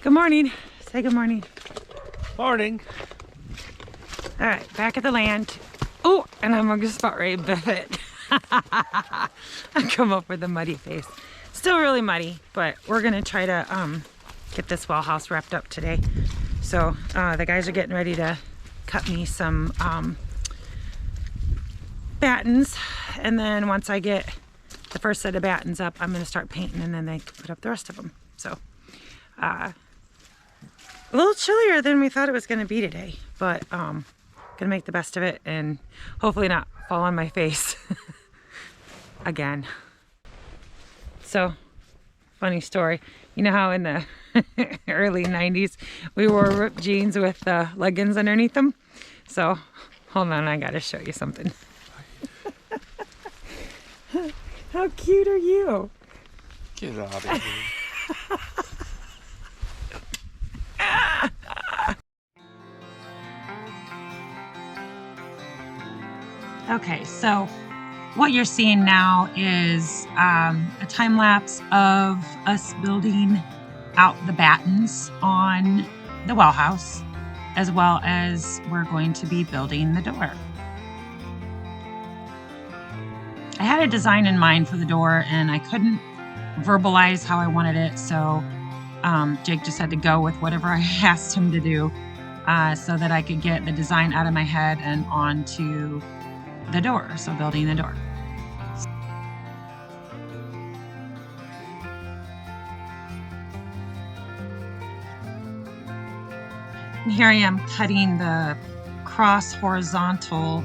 Good morning. Say good morning. Morning. All right, back at the land. Oh, and I'm just about ready to biff it. I come up with a muddy face. Still really muddy, but we're gonna try to get this well house wrapped up today. So the guys are getting ready to cut me some battens, and then once I get the first set of battens up, I'm gonna start painting, and then they can put up the rest of them. So a little chillier than we thought it was gonna be today, but gonna make the best of it and hopefully not fall on my face again. So, funny story. You know how in the early 90s we wore ripped jeans with leggings underneath them? So, hold on, I gotta show you something. How cute are you? Get out of here. Okay, so what you're seeing now is a time lapse of us building out the battens on the well house, as well as we're going to be building the door. I had a design in mind for the door and I couldn't verbalize how I wanted it, so Jake just had to go with whatever I asked him to do so that I could get the design out of my head and onto the door, so building the door. And here I am cutting the cross horizontal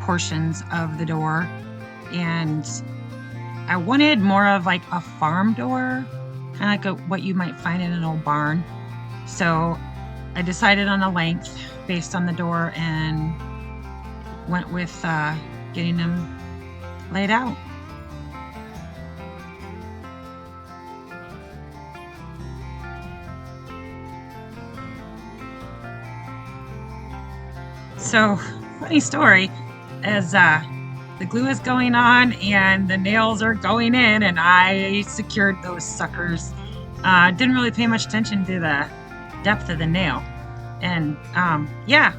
portions of the door, and I wanted more of like a farm door, kind of like what you might find in an old barn. So I decided on a length based on the door and went with getting them laid out. So, funny story, as the glue is going on and the nails are going in, and I secured those suckers. Didn't really pay much attention to the depth of the nail. And yeah,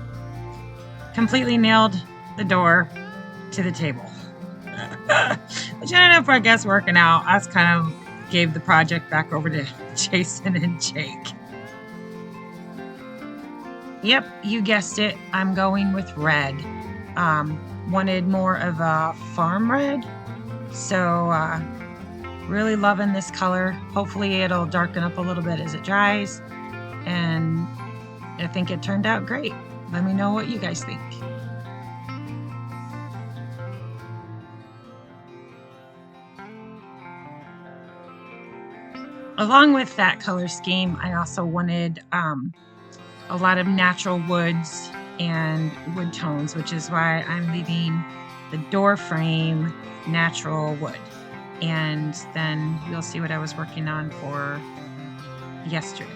completely nailed the door to the table. Which ended up, I guess, working out. I just kind of gave the project back over to Jason and Jake. Yep, you guessed it. I'm going with red. Wanted more of a farm red. So really loving this color. Hopefully it'll darken up a little bit as it dries. And I think it turned out great. Let me know what you guys think. Along with that color scheme, I also wanted a lot of natural woods and wood tones, which is why I'm leaving the door frame natural wood. And then you'll see what I was working on for yesterday.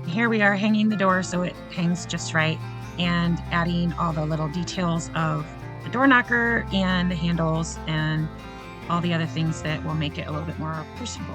Here we are hanging the door so it hangs just right, and adding all the little details of the door knocker and the handles and all the other things that will make it a little bit more personable.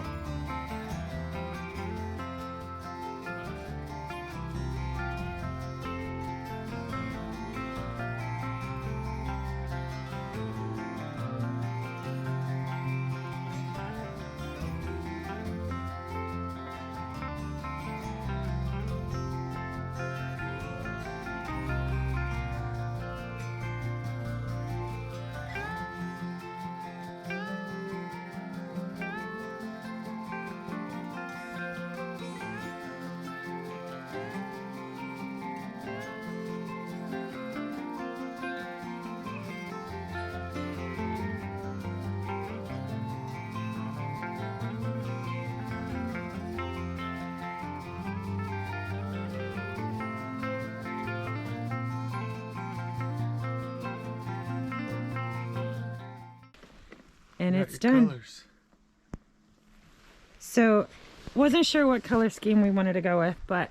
and it's done. Colors. So wasn't sure what color scheme we wanted to go with, but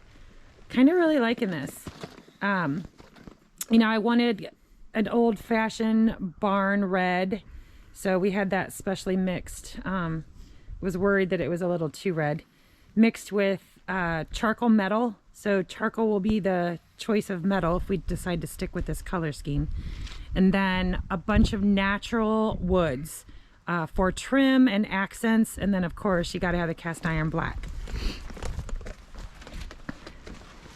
kind of really liking this. You know, I wanted an old-fashioned barn red, so we had that specially mixed. Was worried that it was a little too red, mixed with charcoal metal. So charcoal will be the choice of metal if we decide to stick with this color scheme. And then a bunch of natural woods for trim and accents. And then of course you got to have the cast iron black.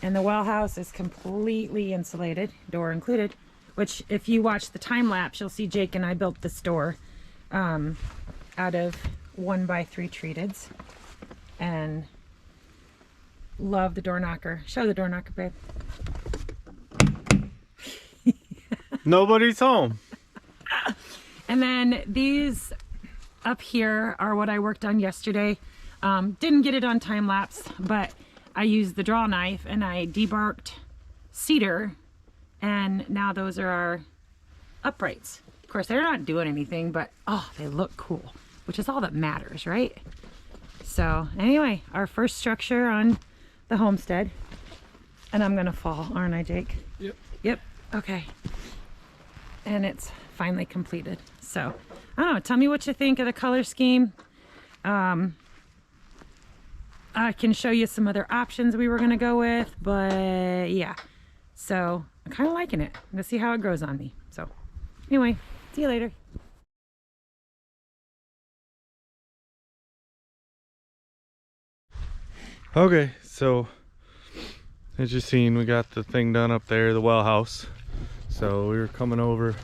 And the well house is completely insulated, door included, which if you watch the time lapse, you'll see Jake and I built this door out of 1x3 treateds, and love the door knocker. Show the door knocker, babe. Nobody's home. And then these up here are what I worked on yesterday. Didn't get it on time lapse, but I used the draw knife and I debarked cedar, and now those are our uprights. Of course, they're not doing anything, but oh, they look cool, which is all that matters, right? So anyway, our first structure on the homestead. And I'm gonna fall, aren't I, Jake? Yep. Yep, okay. And it's finally completed. So, I don't know, tell me what you think of the color scheme. I can show you some other options we were gonna go with, but yeah. So, I'm kind of liking it. I'm gonna see how it grows on me. So, anyway, see you later. Okay, so as you've seen, we got the thing done up there, the well house. So we were coming over.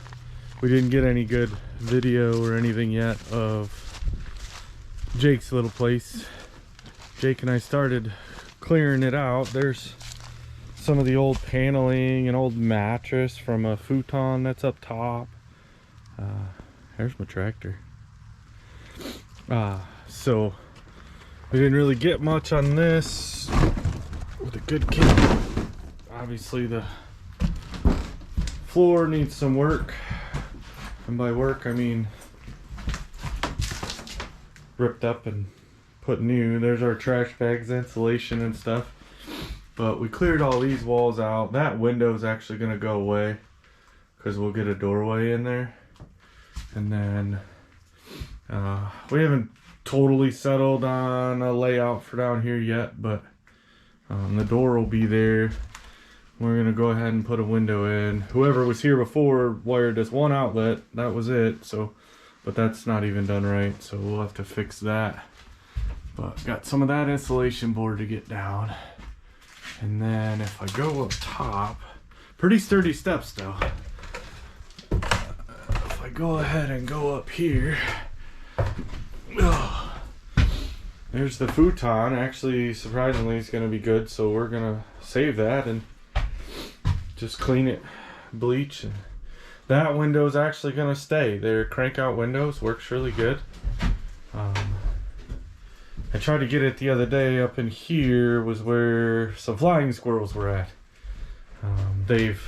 We didn't get any good video or anything yet of Jake's little place. Jake and I started clearing it out. There's some of the old paneling, an old mattress from a futon that's up top. There's my tractor. So we didn't really get much on this with a good kit. Obviously the floor needs some work, and by work I mean ripped up and put new. There's our trash bags, insulation and stuff, but we cleared all these walls out. That window's actually gonna go away because we'll get a doorway in there. And then we haven't totally settled on a layout for down here yet, but the door will be there. We're gonna go ahead and put a window in. Whoever was here before wired us one outlet, that was it. So, but that's not even done right, so we'll have to fix that. But got some of that insulation board to get down. And then if I go up top, pretty sturdy steps though. If I go ahead and go up here, there's the futon. Actually, surprisingly, it's going to be good, so we're going to save that and just clean it, bleach. And that window's actually going to stay. They're crank out windows, works really good. I tried to get it the other day. Up in here was where some flying squirrels were at. They've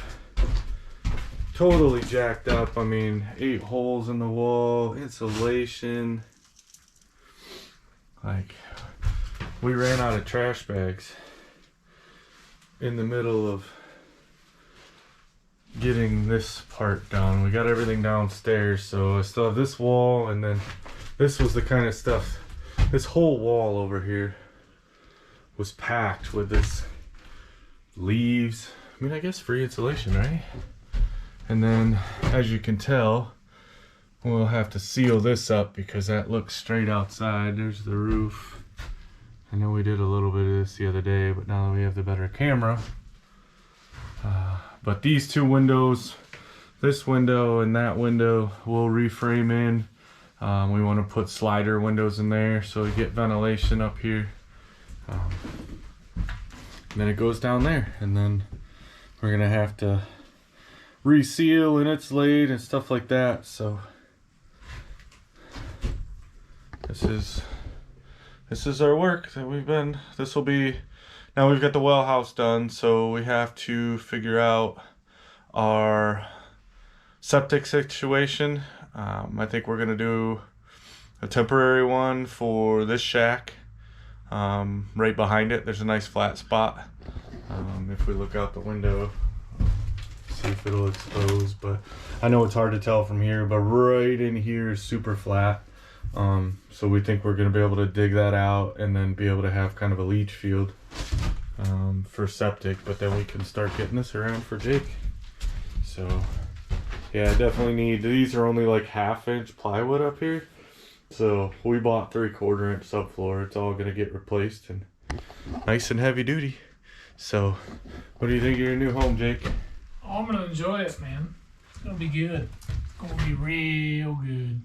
totally jacked up. I mean, 8 holes in the wall, insulation. Like, we ran out of trash bags in the middle of getting this part done. We got everything downstairs, so I still have this wall, and then this was the kind of stuff. This whole wall over here was packed with this leaves. I mean, I guess free insulation, right? And then, as you can tell, we'll have to seal this up because that looks straight outside. There's the roof. I know we did a little bit of this the other day, but now that we have the better camera. But these two windows, this window and that window, we'll reframe in. We want to put slider windows in there so we get ventilation up here. Then it goes down there, and then we're gonna have to reseal and insulate and stuff like that. So this is our work that we've been. This will be, now we've got the well house done, so we have to figure out our septic situation. I think we're gonna do a temporary one for this shack. Right behind it, there's a nice flat spot. If we look out the window, see if it'll expose, but I know it's hard to tell from here, but right in here is super flat. So we think we're going to be able to dig that out and then be able to have kind of a leach field for septic, but then we can start getting this around for Jake. So yeah, definitely need, these are only like 1/2 inch plywood up here. So we bought 3/4 inch subfloor. It's all gonna get replaced and nice and heavy duty. So what do you think of your new home, Jake? Oh, I'm gonna enjoy it, man. It's gonna be good. It's gonna be real good.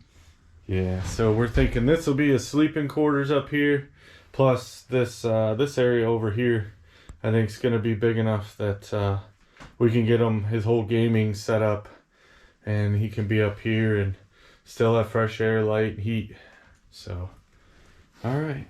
Yeah, so we're thinking this will be his sleeping quarters up here, plus this this area over here. I think it's gonna be big enough that we can get him his whole gaming set up, and he can be up here and still have fresh air, light, heat. So, all right.